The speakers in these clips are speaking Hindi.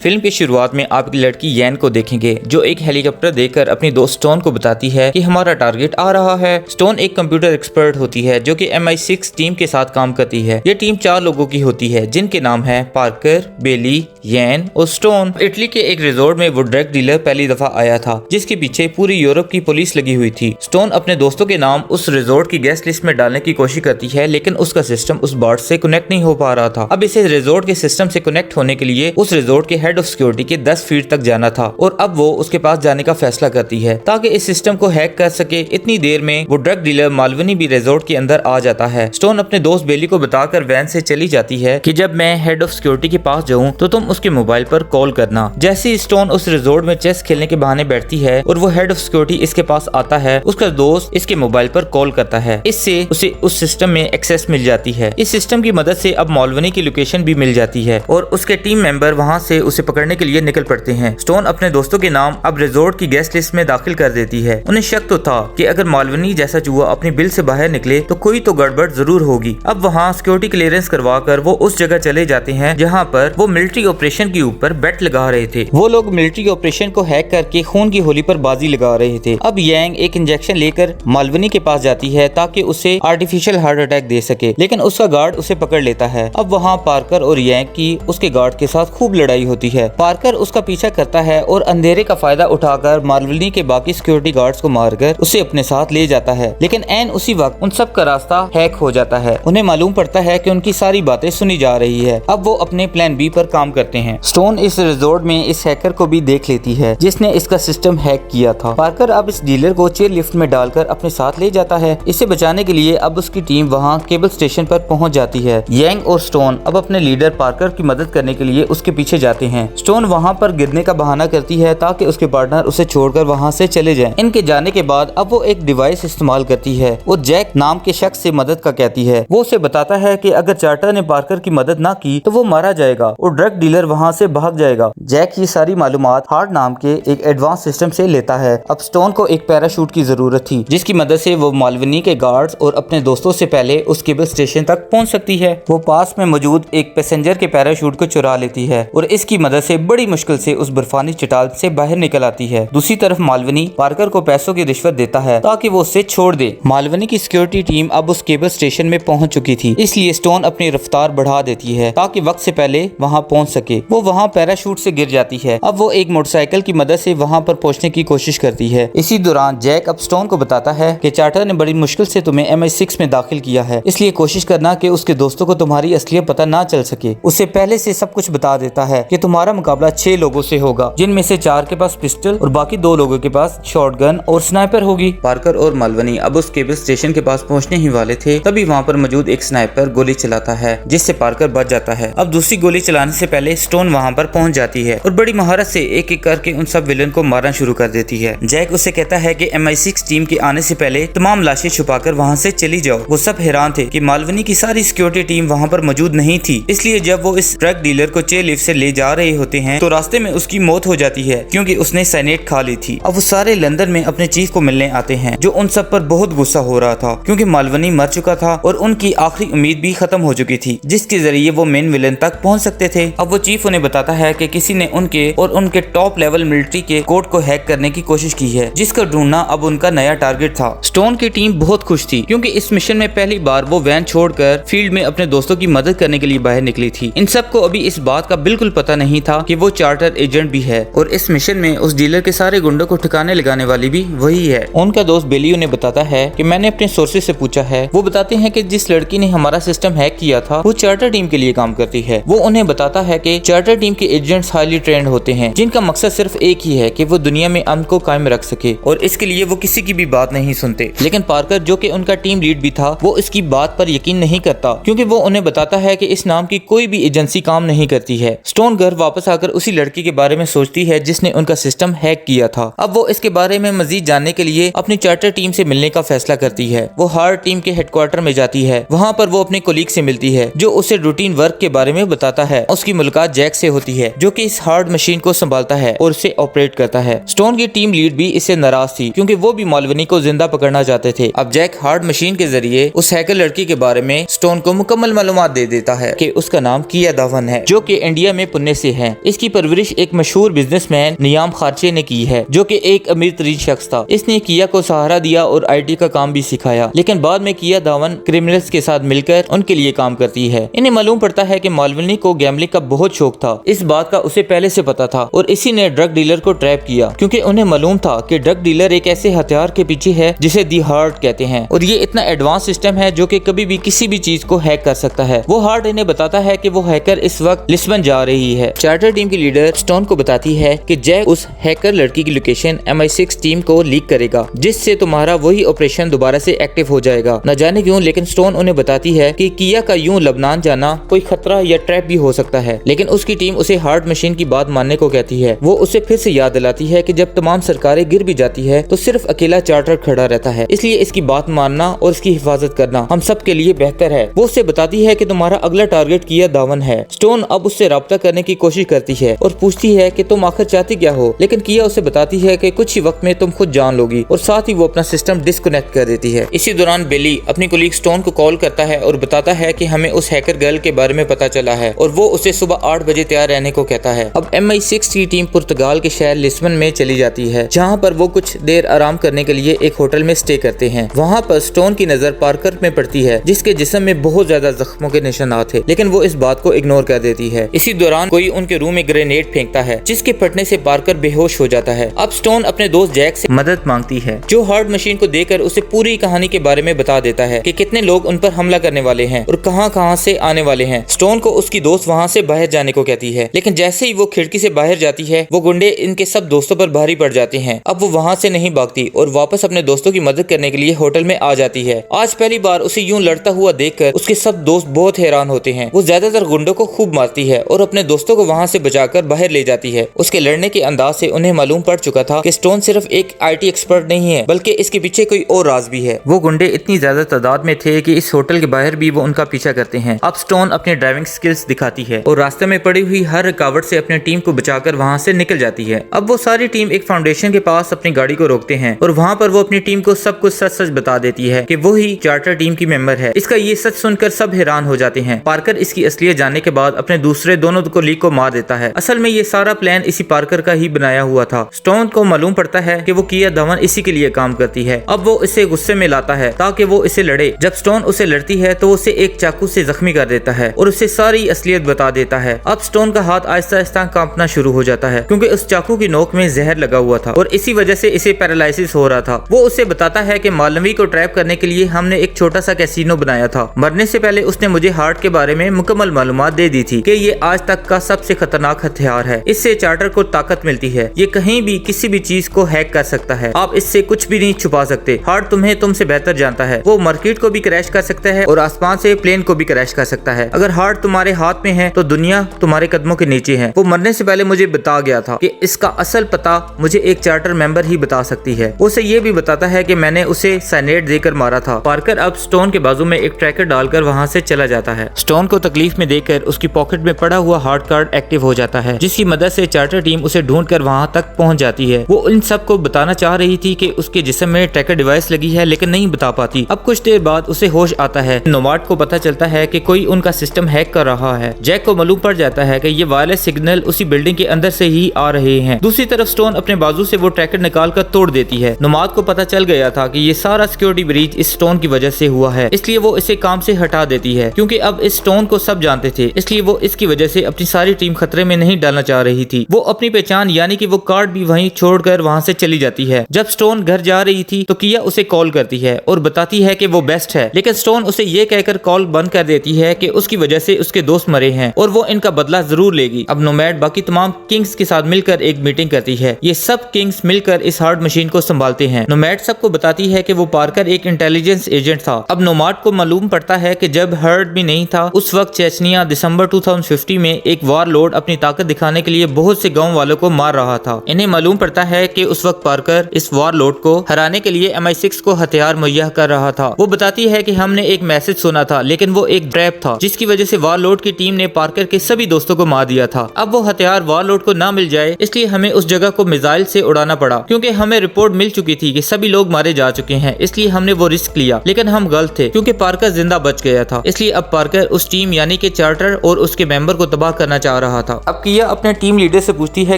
फिल्म की शुरुआत में आप एक लड़की यैन को देखेंगे जो एक हेलीकॉप्टर देखकर अपनी दोस्त स्टोन को बताती है कि हमारा टारगेट आ रहा है। स्टोन एक कंप्यूटर एक्सपर्ट होती है जो कि MI6 टीम के साथ काम करती है। ये टीम 4 लोगों की होती है जिनके नाम है पार्कर, बेली, यैन और स्टोन। इटली के एक रिजॉर्ट में वो ड्रग डीलर पहली दफा आया था जिसके पीछे पूरी यूरोप की पुलिस लगी हुई थी। स्टोन अपने दोस्तों के नाम उस रिजॉर्ट की गेस्ट लिस्ट में डालने की कोशिश करती है लेकिन उसका सिस्टम उस बार्ड से कनेक्ट नहीं हो पा रहा था। अब इसे रिजॉर्ट के सिस्टम से कनेक्ट होने के लिए उस रिजॉर्ट के हेड ऑफ सिक्योरिटी के 10 फीट तक जाना था और अब वो उसके पास जाने का फैसला करती है ताकि इस सिस्टम को हैक कर सके। इतनी देर में वो ड्रग डीलर मालवनी भी रिजॉर्ट के अंदर आ जाता है। स्टोन अपने दोस्त बेली को बताकर वैन से चली जाती है कि जब मैं हेड ऑफ सिक्योरिटी के पास जाऊं तो तुम उसके मोबाइल पर कॉल करना। जैसे ही स्टोन उस रिजॉर्ट में चेस खेलने के बहाने बैठती है और वो हेड ऑफ सिक्योरिटी इसके पास आता है, उसका दोस्त इसके मोबाइल पर कॉल करता है। इससे उसे उस सिस्टम में एक्सेस मिल जाती है। इस सिस्टम की मदद से अब मालवनी की लोकेशन भी मिल जाती है और उसके टीम मेंबर वहां से उसे पकड़ने के लिए निकल पड़ते हैं। स्टोन अपने दोस्तों के नाम अब रिजॉर्ट की गेस्ट लिस्ट में दाखिल कर देती है। उन्हें शक तो था कि अगर मालवनी जैसा चूहा अपनी बिल से बाहर निकले तो कोई तो गड़बड़ जरूर होगी। अब वहाँ सिक्योरिटी क्लियरेंस करवाकर वो उस जगह चले जाते हैं जहाँ पर वो मिलिट्री ऑपरेशन के ऊपर बेट लगा रहे थे। वो लोग मिलिट्री ऑपरेशन को हैक करके खून की होली पर बाजी लगा रहे थे। अब यांग एक इंजेक्शन लेकर मालवनी के पास जाती है ताकि उसे आर्टिफिशियल हार्ट अटैक दे सके लेकिन उसका गार्ड उसे पकड़ लेता है। अब वहाँ पार्कर और यांग की उसके गार्ड के साथ खूब लड़ाई होती है। पार्कर उसका पीछा करता है और अंधेरे का फायदा उठाकर मालवनी के बाकी सिक्योरिटी गार्ड्स को मारकर उसे अपने साथ ले जाता है लेकिन एन उसी वक्त उन सब का रास्ता हैक हो जाता है। उन्हें मालूम पड़ता है कि उनकी सारी बातें सुनी जा रही है। अब वो अपने प्लान बी पर काम करते हैं। स्टोन इस रिजॉर्ट में इस हैकर को भी देख लेती है जिसने इसका सिस्टम हैक किया था। पार्कर अब इस डीलर को चेयर लिफ्ट में डालकर अपने साथ ले जाता है। इसे बचाने के लिए अब उसकी टीम वहाँ केबल स्टेशन पर पहुँच जाती है। यांग और स्टोन अब अपने लीडर पार्कर की मदद करने के लिए उसके पीछे जाते हैं। स्टोन वहाँ पर गिरने का बहाना करती है ताकि उसके पार्टनर उसे छोड़कर वहाँ से चले जाएं। इनके जाने के बाद अब वो एक डिवाइस इस्तेमाल करती है। वो जैक नाम के शख्स से मदद का कहती है। वो उसे बताता है कि अगर चार्टर ने पार्कर की मदद ना की तो वो मारा जाएगा और ड्रग डीलर वहाँ से भाग जाएगा। जैक ये सारी मालूमात हार्ड नाम के एक एडवांस सिस्टम से लेता है। अब स्टोन को एक पैराशूट की जरूरत थी जिसकी मदद से वो मालवनी के गार्ड्स और अपने दोस्तों से पहले उस केबल स्टेशन तक पहुँच सकती है। वो पास में मौजूद एक पैसेंजर के पैराशूट को चुरा लेती है और इसकी मदद से बड़ी मुश्किल से उस बर्फानी चट्टान से बाहर निकल आती है। दूसरी तरफ मालवनी पार्कर को पैसों की रिश्वत देता है ताकि वो उसे छोड़ दे। मालवनी की सिक्योरिटी टीम अब उस केबल स्टेशन में पहुंच चुकी थी इसलिए स्टोन अपनी रफ्तार बढ़ा देती है ताकि वक्त से पहले वहां पहुंच सके। वो वहां पैराशूट से गिर जाती है। अब वो एक मोटरसाइकिल की मदद से वहां पर पहुंचने की कोशिश करती है। इसी दौरान जैक अब स्टोन को बताता है कि चार्टर ने बड़ी मुश्किल से तुम्हें MI6 में दाखिल किया है, इसलिए कोशिश करना कि उसके दोस्तों को तुम्हारी असलियत पता ना चल सके। उसे पहले से सब कुछ बता देता है कि तुम्हारा मुकाबला 6 लोगों से होगा जिनमें से 4 के पास पिस्टल और बाकी 2 लोगों के पास शॉटगन और स्नाइपर होगी। पार्कर और मालवनी अब उस केबल स्टेशन के पास पहुंचने ही वाले थे तभी वहां पर मौजूद एक स्नाइपर गोली चलाता है जिससे पार्कर बच जाता है। अब दूसरी गोली चलाने से पहले स्टोन वहां पर पहुंच जाती है और बड़ी महारत से एक एक करके उन सब विलन को मारना शुरू कर देती है। जैक उसे कहता है कि MI6 टीम के आने से पहले तमाम लाशें छुपाकर वहां से चली जाओ। वो सब हैरान थे कि मालवनी की सारी सिक्योरिटी टीम वहां पर मौजूद नहीं थी, इसलिए जब वो इस ड्रग डीलर को चेयर लिफ्ट से ले जा रहे होते हैं तो रास्ते में उसकी मौत हो जाती है क्योंकि उसने साइनेट खा ली थी। अब वो सारे लंदन में अपने चीफ को मिलने आते हैं जो उन सब पर बहुत गुस्सा हो रहा था क्योंकि मालवनी मर चुका था और उनकी आखिरी उम्मीद भी खत्म हो चुकी थी जिसके जरिए वो मेन विलन तक पहुंच सकते थे। अब वो चीफ उन्हें बताता है कि किसी ने उनके और उनके टॉप लेवल मिलिट्री के कोड को हैक करने की कोशिश की है जिसका ढूंढना अब उनका नया टारगेट था। स्टोन की टीम बहुत खुश थी क्योंकि इस मिशन में पहली बार वो वैन छोड़कर फील्ड में अपने दोस्तों की मदद करने के लिए बाहर निकली थी। इन सबको अभी इस बात का बिल्कुल पता नहीं था कि वो चार्टर एजेंट भी है और इस मिशन में उस डीलर के सारे गुंडों को ठिकाने लगाने वाली भी वही है। उनका दोस्त बेली उन्हें बताता है कि मैंने अपने सोर्सेज से पूछा है। वो बताते हैं कि जिस लड़की ने हमारा सिस्टम हैक किया था वो चार्टर टीम के लिए काम करती है। वो उन्हें बताता है कि चार्टर टीम के एजेंट्स हाईली ट्रेंड होते हैं जिनका मकसद सिर्फ एक ही है कि वो दुनिया में अमन को कायम रख सके और इसके लिए वो किसी की भी बात नहीं सुनते। लेकिन पार्कर जो कि उनका टीम लीड भी था वो इसकी बात पर यकीन नहीं करता क्योंकि वो उन्हें बताता है कि इस नाम की कोई भी एजेंसी काम नहीं करती है। स्टोन घर वापस आकर उसी लड़की के बारे में सोचती है जिसने उनका सिस्टम हैक किया था। अब वो इसके बारे में मजीद जानने के लिए अपनी चार्टर टीम से मिलने का फैसला करती है। वो हार्ड टीम के हेडक्वार्टर में जाती है। वहाँ पर वो अपने कोलीग से मिलती है जो उसे रूटीन वर्क के बारे में बताता है। उसकी मुलाकात जैक से होती है जो कि इस हार्ड मशीन को संभालता है और उसे ऑपरेट करता है। स्टोन की टीम लीड भी इससे नाराज थी क्योंकि वो भी मालवनी को जिंदा पकड़ना चाहते थे। अब जैक हार्ड मशीन के जरिए उस हैकर लड़की के बारे में स्टोन को मुकम्मल मालूमात दे देता है कि उसका नाम किया दावन है जो कि इंडिया में पुणे से हैं। इसकी परवरिश एक मशहूर बिजनेसमैन नियाम खारचे ने की है, जो कि एक अमीर तरीन शख्स था। इसने किया को सहारा दिया और IT का काम भी सिखाया, लेकिन बाद में किया दावन क्रिमिनल्स के साथ मिलकर उनके लिए काम करती है। इन्हें मालूम पड़ता है कि मालवनी को गैम्बलिंग का बहुत शौक था। इस बात का उसे पहले से पता था और इसी ने ड्रग डीलर को ट्रैप किया, क्योंकि उन्हें मालूम था कि ड्रग डीलर एक ऐसे हथियार के पीछे है जिसे दी हार्ट कहते हैं, और ये इतना एडवांस सिस्टम है जो कि कभी भी किसी भी चीज को हैक कर सकता है। वो हार्ट इन्हें बताता है कि वो हैकर इस वक्त लिस्बन जा रही है। चार्टर टीम की लीडर स्टोन को बताती है कि जैक उस हैकर लड़की की लोकेशन MI6 टीम को लीक करेगा, जिससे तुम्हारा वही ऑपरेशन दोबारा से एक्टिव हो जाएगा। न जाने क्यों, लेकिन स्टोन उन्हें बताती है कि किया का यूं लबनान जाना कोई खतरा या ट्रैप भी हो सकता है, लेकिन उसकी टीम उसे हार्ट मशीन की बात मानने को कहती है। वो उसे फिर से याद दिलाती है कि जब तमाम सरकारें गिर भी जाती है तो सिर्फ अकेला चार्टर खड़ा रहता है, इसलिए इसकी बात मानना और इसकी हिफाजत करना हम सब के लिए बेहतर है। वो उससे बताती है कि तुम्हारा अगला टारगेट किया दावन है। स्टोन अब उससे राब्ता करने की कोशिश करती है और पूछती है कि तुम आखिर चाहती क्या हो, लेकिन किया उसे बताती है कि कुछ ही वक्त में तुम खुद जान लोगी, और साथ ही वो अपना सिस्टम डिस्कनेक्ट कर देती है। इसी दौरान बिली अपनी कोलीग स्टोन को कॉल करता है और बताता है कि हमें उस हैकर गर्ल के बारे में पता चला है, और वो उसे सुबह 8 बजे तैयार रहने को कहता है। अब MI6 की टीम पुर्तगाल के शहर लिस्बन में चली जाती है, जहाँ पर वो कुछ देर आराम करने के लिए एक होटल में स्टे करते हैं। वहाँ पर स्टोन की नजर पार्कर में पड़ती है, जिसके जिस्म में बहुत ज्यादा जख्मों के निशानात थे, लेकिन वो इस बात को इग्नोर कर देती है। इसी दौरान कोई उनके रूम में ग्रेनेड फेंकता है, जिसके फटने से पार्कर बेहोश हो जाता है। अब स्टोन अपने दोस्त जैक से मदद मांगती है, जो हार्ट मशीन को देकर उसे पूरी कहानी के बारे में बता देता है कि कितने लोग उन पर हमला करने वाले हैं और कहां से आने वाले हैं। स्टोन को उसकी दोस्त वहां से बाहर जाने को कहती है, लेकिन जैसे ही वो खिड़की से बाहर जाती है, वो गुंडे इनके सब दोस्तों पर भारी पड़ जाते हैं। अब वो वहां से नहीं भागती और वापस अपने दोस्तों की मदद करने के लिए होटल में आ जाती है। आज पहली बार उसे यूं लड़ता हुआ देखकर उसके सब दोस्त बहुत हैरान होते हैं। वो ज्यादातर गुंडों को खूब मारती है और अपने दोस्तों को वहां से बचाकर बाहर ले जाती है। उसके लड़ने के अंदाज से उन्हें मालूम पड़ चुका था कि स्टोन सिर्फ एक IT एक्सपर्ट नहीं है, बल्कि इसके पीछे कोई और राज भी है। वो गुंडे इतनी ज्यादा तादाद में थे कि इस होटल के बाहर भी वो उनका पीछा करते हैं। अब स्टोन अपने ड्राइविंग स्किल्स दिखाती है और रास्ते में पड़ी हुई हर रुकावट से अपनी टीम को बचाकर वहां से निकल जाती है। अब वो सारी टीम एक फाउंडेशन के पास अपनी गाड़ी को रोकते हैं और वहां पर वो अपनी टीम को सब कुछ सच सच बता देती है कि वो ही चार्टर टीम की मेंबर है। इसका ये सच सुनकर सब हैरान हो जाते हैं। पार्कर इसकी असलियत जानने के बाद अपने दूसरे दोनों कोलीग को मार देता है। असल में ये सारा प्लान इसी पार्कर का ही बनाया हुआ था। स्टोन को मालूम पड़ता है कि वो किया दावन इसी के लिए काम करती है। अब वो इसे गुस्से में लाता है ताकि वो इसे लड़े। जब स्टोन उसे लड़ती है तो उसे एक चाकू से जख्मी कर देता है और उसे सारी असलियत बता देता है। अब स्टोन का हाथ आहिस्ता आहिस्ता कांपना शुरू हो जाता है, क्योंकि उस चाकू की नोक में जहर लगा हुआ था और इसी वजह से इसे पैरालिसिस हो रहा था। वो उसे बताता है कि मालवी को ट्रैप करने के लिए हमने एक छोटा सा कैसीनो बनाया था। मरने से पहले उसने मुझे हार्ट के बारे में मुकम्मल मालूमात दे दी थी कि ये आज तक का सबसे खतरनाक हथियार है। इससे चार्टर को ताकत मिलती है। ये कहीं भी किसी भी चीज को हैक कर सकता है। आप इससे कुछ भी नहीं छुपा सकते। हार्ट तुम्हें तुमसे बेहतर जानता है। वो मार्केट को भी क्रैश कर सकता है और आसमान से प्लेन को भी क्रैश कर सकता है। अगर हार्ट तुम्हारे हाथ में है तो दुनिया तुम्हारे कदमों के नीचे है। वो मरने से पहले मुझे बता गया था कि इसका असल पता मुझे एक चार्टर मेंबर ही बता सकती है। वो उसे ये भी बताता है कि मैंने उसे साइनेट देकर मारा था। पार्कर अब स्टोन के बाजू में एक ट्रैकर डालकर वहाँ से चला जाता है। स्टोन को तकलीफ में देखकर उसकी पॉकेट में पड़ा हुआ हार्ट कार्ड एक्टिव हो जाता है, जिसकी मदद से चार्टर टीम उसे ढूंढकर वहाँ तक पहुँच जाती है। वो इन सब को बताना चाह रही थी कि उसके जिस्म में ट्रैकर डिवाइस लगी है, लेकिन नहीं बता पाती। अब कुछ देर बाद उसे होश आता है। नोमाड को पता चलता है कि कोई उनका सिस्टम हैक कर रहा है। जैक को मालूम पड़ जाता है कि ये वायरलेस सिग्नल उसी बिल्डिंग के अंदर से ही आ रहे हैं। दूसरी तरफ स्टोन अपने बाजू से वो ट्रैकर निकाल कर तोड़ देती है। नोमाड को पता चल गया था कि ये सारा सिक्योरिटी ब्रीच इस स्टोन की वजह से हुआ है, इसलिए वो इसे काम से हटा देती है, क्योंकि अब इस स्टोन को सब जानते थे। इसलिए वो इसकी वजह से अपनी सारी टीम खतरे में नहीं डालना चाह रही थी। वो अपनी पहचान यानी कि वो कार्ड भी वहीं छोड़कर वहां से चली जाती है। जब स्टोन घर जा रही थी तो किया उसे कॉल करती है और बताती है कि वो बेस्ट है, लेकिन स्टोन उसे ये कहकर कॉल बंद कर देती है कि उसकी वजह से उसके दोस्त मरे हैं और वो इनका बदला जरूर लेगी। अब नोमैड बाकी तमाम किंग्स के साथ मिलकर एक मीटिंग करती है। ये सब किंग्स मिलकर इस हार्ट मशीन को संभालते हैं। नोमैड सबको बताती है कि वो पार्कर एक इंटेलिजेंस एजेंट था। अब नोमाड को मालूम पड़ता है कि जब हर्ट भी नहीं था उस वक्त चेचनिया दिसंबर 2050 में एक वार लॉर्ड अपनी ताकत दिखाने के लिए बहुत से गांव वालों को मार रहा था। इन्हें मालूम पड़ता है कि उस वक्त पार्कर इस वार लॉर्ड को हराने के लिए MI6 को हथियार मुहैया कर रहा था। वो बताती है कि हमने एक मैसेज सुना था, लेकिन वो एक ट्रैप था, जिसकी वजह से वार लॉर्ड की टीम ने पार्कर के सभी दोस्तों को मार दिया था। अब वो हथियार वार लॉर्ड को ना मिल जाए, इसलिए हमें उस जगह को मिसाइल से उड़ाना पड़ा, क्योंकि हमें रिपोर्ट मिल चुकी थी कि सभी लोग मारे जा चुके हैं। इसलिए हमने वो रिस्क लिया, लेकिन हम गलत थे, क्योंकि पार्कर जिंदा बच गया था। इसलिए अब पार्कर उस टीम यानी कि चार्टर और उसके मेंबर को तबाह करना चाह रहा था। अब किया अपने टीम लीडर से पूछती है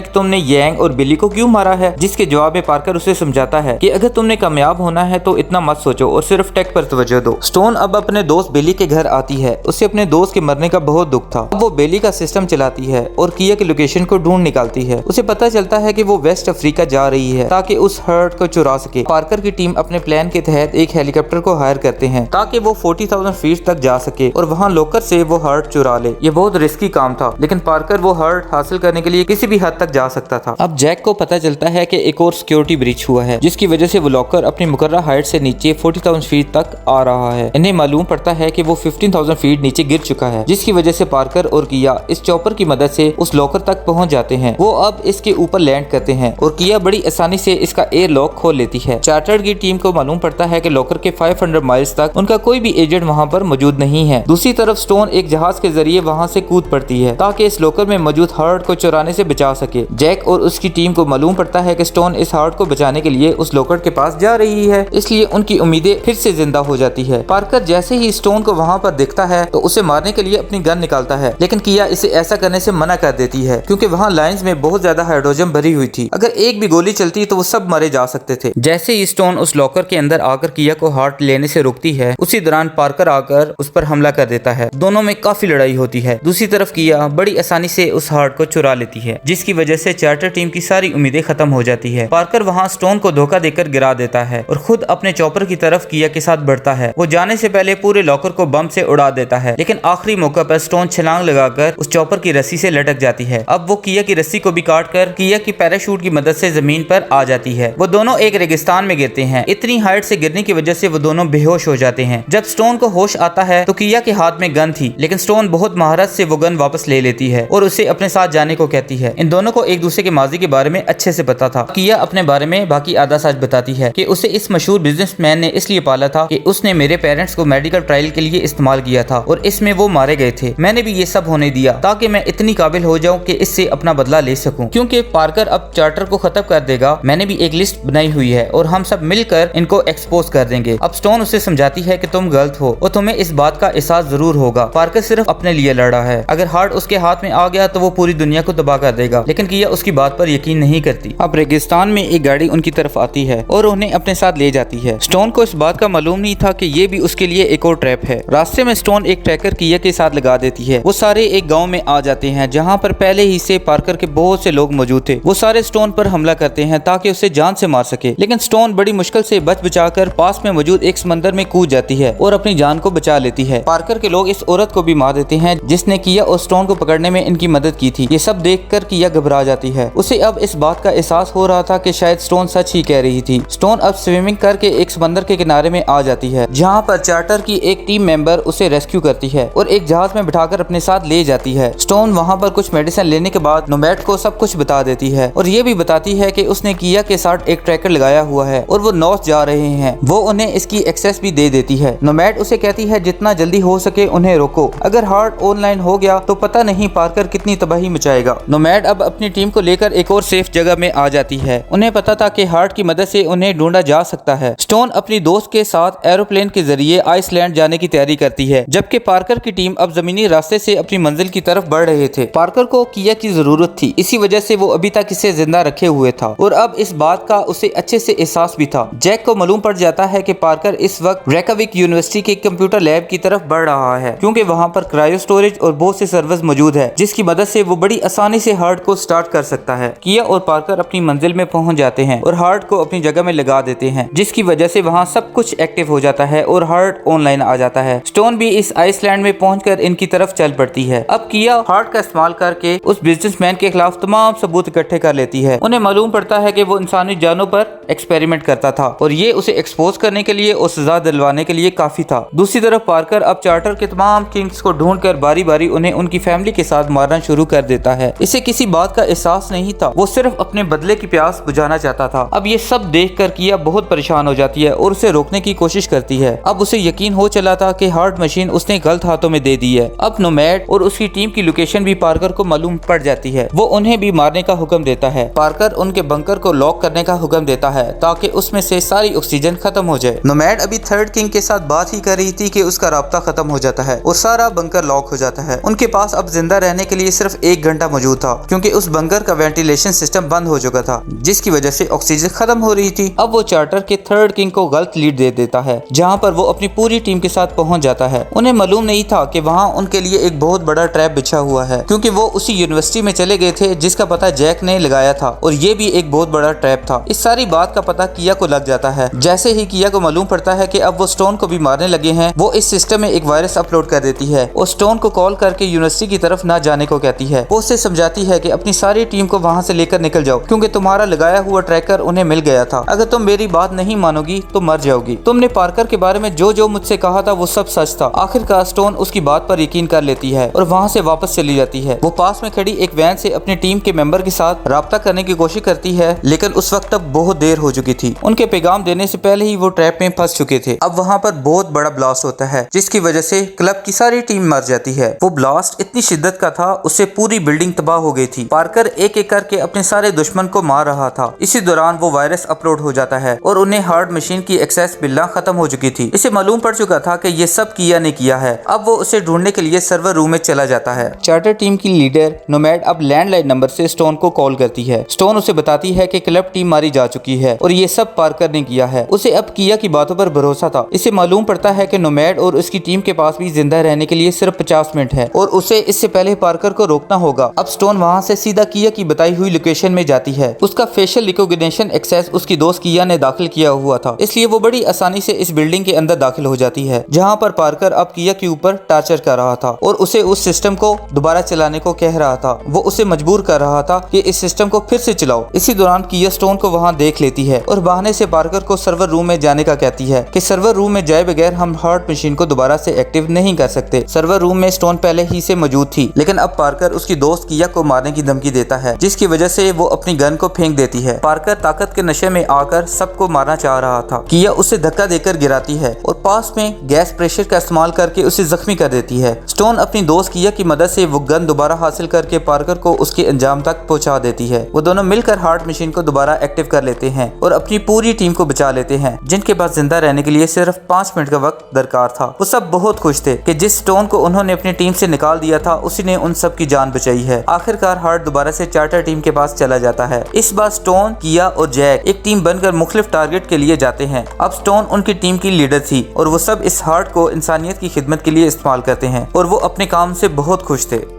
कि तुमने यांग और बिली को क्यों मारा है, जिसके जवाब में पार्कर उसे समझाता है कि अगर तुमने कामयाब होना है तो इतना मत सोचो और सिर्फ टेक पर तवज्जो दो। स्टोन अब अपने दोस्त बिली के घर आती है। उसे अपने दोस्त के मरने का बहुत दुख था। अब वो बिली का सिस्टम चलाती है और किया की लोकेशन को ढूंढ निकालती है। उसे पता चलता है कि वो वेस्ट अफ्रीका जा रही है ताकि उस हर्ट को चुरा सके। पार्कर की टीम अपने प्लान के तहत एक हेलीकॉप्टर को हायर करते हैं ताकि वो 40,000 फीट तक जा सके और वहाँ लोकर से वो हर्ट चुरा ले। ये बहुत रिस्की काम था, लेकिन पार्कर वो हर्ट हासिल करने के लिए किसी भी हद तक जा सकता था। अब जैक को पता चलता है कि एक और सिक्योरिटी ब्रीच हुआ है, जिसकी वजह से वो लॉकर अपनी मुकर्रर हाइट से नीचे 40,000 फीट तक आ रहा है। इन्हें मालूम पड़ता है कि वो 15,000 फीट नीचे गिर चुका है, जिसकी वजह से पार्कर और किया इस चॉपर की मदद से उस लॉकर तक पहुंच जाते हैं। वो अब इसके ऊपर लैंड करते हैं और किया बड़ी आसानी से इसका एयर लॉक खोल लेती है। चार्टर्ड की टीम को मालूम पड़ता है कि लॉकर के 500 माइल्स तक उनका कोई भी एजेंट वहाँ पर मौजूद नहीं है। दूसरी तरफ स्टोन एक जहाज के जरिए वहाँ से कूद पड़ती है ताकि इस लॉकर में मौजूद हार्ट को चुराने से बचा सके। जैक और उसकी टीम को मालूम पड़ता है कि स्टोन इस हार्ट को बचाने के लिए उस लॉकर के पास जा रही है, इसलिए उनकी उम्मीदें फिर से जिंदा हो जाती है। पार्कर जैसे ही स्टोन को वहाँ पर देखता है तो उसे मारने के लिए अपनी गन निकालता है, लेकिन किया इसे ऐसा करने से मना कर देती है क्योंकि वहाँ लाइंस में बहुत ज्यादा हाइड्रोजन भरी हुई थी। अगर एक भी गोली चलती तो वो सब मारे जा सकते थे। जैसे ही स्टोन उस लॉकर के अंदर आकर किया को हार्ट लेने से रोकती है, उसी दौरान पार्कर आकर उस पर हमला कर देता है। दोनों में काफी लड़ाई होती है। दूसरी तरफ किया बड़ी आसानी से उस हार्ट को चुरा लेती है, जिसकी वजह से चार्टर टीम की सारी उम्मीदें खत्म हो जाती है। पार्कर वहाँ स्टोन को धोखा देकर गिरा देता है और खुद अपने चॉपर की तरफ किया के साथ बढ़ता है। वो जाने से पहले पूरे लॉकर को बम से उड़ा देता है, लेकिन आखिरी मौका पर स्टोन छलांग लगाकर उस चॉपर की रस्सी से लटक जाती है। अब वो किया की रस्सी को भी काट कर किया की पैराशूट की मदद से जमीन पर आ जाती है। वो दोनों एक रेगिस्तान में गिरते हैं। इतनी हाइट से गिरने की वजह से वो दोनों बेहोश हो जाते हैं। जब स्टोन को होश आता है तो किया के हाथ में गन थी, लेकिन स्टोन बहुत महारत से वो गन वापस ले लेती है और उसे अपने साथ जाने को कहती है। इन दोनों को एक दूसरे के माजी के बारे में अच्छे से पता था। किया अपने बारे में बाकी आधा सच बताती है कि उसे इस मशहूर बिजनेसमैन ने इसलिए पाला था कि उसने मेरे पेरेंट्स को मेडिकल ट्रायल के लिए इस्तेमाल किया था और इसमें वो मारे गए थे। मैंने भी ये सब होने दिया ताकि मैं इतनी काबिल हो जाऊं कि इससे अपना बदला ले सकूं। क्योंकि पार्कर अब चार्टर को खत्म कर देगा, मैंने भी एक लिस्ट बनाई हुई है और हम सब मिलकर इनको एक्सपोज कर देंगे। अब स्टोन उसे समझाती है कि तुम गलत हो और तुम्हें इस बात का एहसास जरूर होगा। पार्कर सिर्फ अपने लिए लड़ा है। अगर हार्ट उसके हाथ में आ गया तो वो पूरी दुनिया को तबाह कर देगा, लेकिन किया उसकी बात पर यकीन नहीं करती। अब रेगिस्तान में एक गाड़ी उनकी तरफ आती है और उन्हें अपने साथ ले जाती है। स्टोन को इस बात का मालूम नहीं था कि ये भी उसके लिए एक और ट्रैप है। रास्ते में स्टोन एक ट्रैकर किया के साथ लगा देती है। वो सारे एक गांव में आ जाते हैं जहां पर पहले ही से पार्कर के बहुत से लोग मौजूद थे। वो सारे स्टोन पर हमला करते हैं ताकि उसे जान से मार सके, लेकिन स्टोन बड़ी मुश्किल से बच बचाकर पास में मौजूद एक समंदर में कूद जाती है और अपनी जान को बचा लेती है। पार्कर के लोग इस औरत को भी मार देते हैं जिसने किया और स्टोन को पकड़ने में इनकी मदद की थी। ये सब देखकर किया घबरा जाती है। उसे अब इस बात का एहसास हो रहा था कि शायद स्टोन सच ही कह रही थी। स्टोन अब स्विमिंग करके एक समंदर के किनारे में आ जाती है, जहाँ पर चार्टर की एक टीम मेंबर उसे रेस्क्यू करती है और एक जहाज में बिठाकर अपने साथ ले जाती है। स्टोन वहाँ पर कुछ मेडिसिन लेने के बाद नोमैड को सब कुछ बता देती है और ये भी बताती है कि उसने किया के साथ एक ट्रैकर लगाया हुआ है और वो नॉर्थ जा रहे हैं। वो उन्हें इसकी एक्सेस भी दे देती है। नोमैड उसे कहती है जितना जल्दी हो सके उन्हें रोको। अगर हार्ट ऑनलाइन हो गया तो पता नहीं पार्कर कितनी तबाही मचाएगा। नोमैड अब अपनी टीम को लेकर एक और सेफ जगह में आ जाती है। उन्हें पता था कि हार्ट की मदद से उन्हें ढूंढा जा सकता है। स्टोन अपनी दोस्त के साथ एरोप्लेन के जरिए आइसलैंड जाने की तैयारी करती है, जबकि पार्कर की टीम अब जमीनी रास्ते से अपनी मंजिल की तरफ बढ़ रहे थे। पार्कर को किया की जरूरत थी, इसी वजह से वो अभी तक इसे जिंदा रखे हुए था और अब इस बात का उसे अच्छे से एहसास भी था। जैक को मालूम पड़ जाता है कि पार्कर इस वक्त रेकाविक यूनिवर्सिटी के कंप्यूटर लैब की तरफ बढ़ रहा है, क्योंकि वहाँ पर क्रायो स्टोरेज और बहुत से सर्वर्स मौजूद है, जिसकी मदद से वो बड़ी आसानी से हार्ट को स्टार्ट कर सकता है। किया और पार्कर अपनी मंजिल में पहुंच जाते हैं और हार्ट को अपनी जगह में लगा देते हैं, जिसकी वजह से वहाँ सब कुछ एक्टिव हो जाता है और हार्ट ऑनलाइन आ जाता है। स्टोन भी इस आइसलैंड में पहुंचकर इनकी तरफ चल पड़ती है। अब किया हार्ट का इस्तेमाल करके उस बिजनेसमैन के खिलाफ तमाम सबूत इकट्ठे कर लेती है। उन्हें मालूम पड़ता है कि वो इंसानी जानों पर एक्सपेरिमेंट करता था और ये उसे एक्सपोज करने के लिए और सजा दिलवाने के लिए काफी था। दूसरी तरफ पार्कर अब चार्टर के तमाम किंग्स को ढूंढकर बारी बारी उन्हें उनकी फैमिली के साथ मारना शुरू कर देता है। इसे किसी बात का एहसास नहीं था, वो सिर्फ अपने बदले की प्यास बुझाना चाहता था। अब ये सब देखकर किया बहुत परेशान हो जाती है और उसे रोकने की कोशिश करती है। अब उसे यकीन हो चला था कि हार्ट मशीन उसने गलत हाथों में दे दी है। अब नोमैड और उसकी टीम की लोकेशन भी पार्कर को मालूम पड़ जाती है। वो उन्हें भी मारने का हुक्म देता है। पार्कर उनके बंकर को लॉक करने का हुक्म देता है ताकि उसमें से सारी ऑक्सीजन खत्म हो जाए। नोमैड अभी थर्ड किंग के साथ बात ही कर रही थी कि उसका राब्ता खत्म हो जाता है और सारा बंकर लॉक हो जाता है। उनके पास अब जिंदा रहने रहने के लिए सिर्फ 1 घंटा मौजूद था, क्योंकि उस बंकर का वेंटिलेशन सिस्टम बंद हो चुका था, जिसकी वजह से ऑक्सीजन खत्म हो रही थी। अब वो चार्टर के थर्ड किंग को गलत लीड दे देता है, जहाँ पर वो अपनी पूरी टीम के साथ पहुंच जाता है। उन्हें मालूम नहीं था कि वहाँ उनके लिए एक बहुत बड़ा ट्रैप बिछा हुआ है, क्योंकि वो उसी यूनिवर्सिटी में चले गए थे जिसका पता जैक ने लगाया था, और ये भी एक बहुत बड़ा ट्रैप था। इस सारी बात का पता किया को लग जाता है। जैसे ही किया को मालूम पड़ता है कि अब वो स्टोन को भी मारने लगे हैं, वो इस सिस्टम में एक वायरस अपलोड कर देती है और स्टोन को कॉल करके यूनिवर्सिटी की तरफ ना जाने को कहती है। वो उसे समझाती है कि अपनी सारी टीम को वहाँ से लेकर निकल जाओ, क्योंकि तुम्हारा लगाया हुआ ट्रैकर उन्हें मिल गया था। अगर तुम मेरी बात नहीं मानोगी तो मर जाओगी। तुमने पार्कर के बारे में जो जो मुझसे कहा था वो सब सच था। आखिरकार स्टोन उसकी बात पर यकीन कर लेती है और वहाँ से वापस चली जाती है। वो पास में खड़ी एक वैन से अपनी टीम के मेंबर के साथ राब्ता करने की कोशिश करती है, लेकिन उस वक्त तक बहुत देर हो चुकी थी। उनके पैगाम देने से पहले ही वो ट्रैप में फंस चुके थे। अब वहाँ पर बहुत बड़ा ब्लास्ट होता है, जिसकी वजह से क्लब की सारी टीम मर जाती है। वो ब्लास्ट इतनी शिद्दत का था, उससे पूरी बिल्डिंग तबाह हो गई थी। पार्कर एक एक करके अपने सारे दुश्मन को मार रहा था। इसी दौरान वो वायरस अपलोड हो जाता है और उन्हें हार्ड मशीन की एक्सेस बिल्ला खत्म हो चुकी थी। इसे मालूम पड़ चुका था कि ये सब किया ने किया है। अब वो उसे ढूंढने के लिए सर्वर रूम में चला जाता है। चार्टर टीम की लीडर नोमैड अब लैंडलाइन नंबर से स्टोन को कॉल करती है। स्टोन उसे बताती है कि क्लब टीम मारी जा चुकी है और ये सब पार्कर ने किया है। उसे अब किया की बातों पर भरोसा था। इसे मालूम पड़ता है कि नोमैड और उसकी टीम के पास भी जिंदा रहने के लिए सिर्फ 50 मिनट है और उसे इससे पहले पार्कर को रोकना होगा। अब स्टोन वहाँ से सीधा किया की बताई हुई लोकेशन में जाती है। उसका फेशियल रिकॉग्निशन एक्सेस उसकी दोस्त किया ने दाखिल किया हुआ था, इसलिए वो बड़ी आसानी से इस बिल्डिंग के अंदर दाखिल हो जाती है, जहाँ पर पार्कर अब किया के ऊपर टार्चर कर रहा था और उसे उस सिस्टम को दोबारा चलाने को कह रहा था। वो उसे मजबूर कर रहा था कि इस सिस्टम को फिर से चलाओ। इसी दौरान किया स्टोन को वहाँ देख लेती है और बहाने से पार्कर को सर्वर रूम में जाने का कहती है कि सर्वर रूम में जाए बगैर हम हार्ट मशीन को दोबारा से एक्टिव नहीं कर सकते। सर्वर रूम में स्टोन पहले ही से मौजूद थी, लेकिन अब पार्कर उसकी दोस्त किया को मारने की धमकी देता है, जिसकी वजह से वो अपनी गन को फेंक देती है। पार्कर ताकत के नशे में आकर सबको मारना चाह रहा था। किया उसे धक्का देकर गिराती है और पास में गैस प्रेशर का इस्तेमाल करके उसे जख्मी कर देती है। स्टोन अपनी दोस्त किया की मदद से वो गन दोबारा हासिल करके पार्कर को उसके अंजाम तक पहुंचा देती है। वो दोनों मिलकर हार्ट मशीन को दोबारा एक्टिव कर लेते हैं और अपनी पूरी टीम को बचा लेते हैं, जिनके पास जिंदा रहने के लिए सिर्फ 5 मिनट का वक्त दरकार था। वो सब बहुत खुश थे कि जिस स्टोन को उन्होंने अपनी टीम से निकाल दिया था उसी ने उन सब की जान बचाई है। आखिरकार हार्ट दोबारा से चार्टर टीम के पास चला जाता है। इस बार स्टोन, किया और जैक एक टीम बनकर मुख्तलिफ टारगेट के लिए जाते हैं। अब स्टोन उनकी टीम की लीडर थी और वो सब इस हार्ट को इंसानियत की खिदमत के लिए इस्तेमाल करते हैं और वो अपने काम से बहुत खुश थे।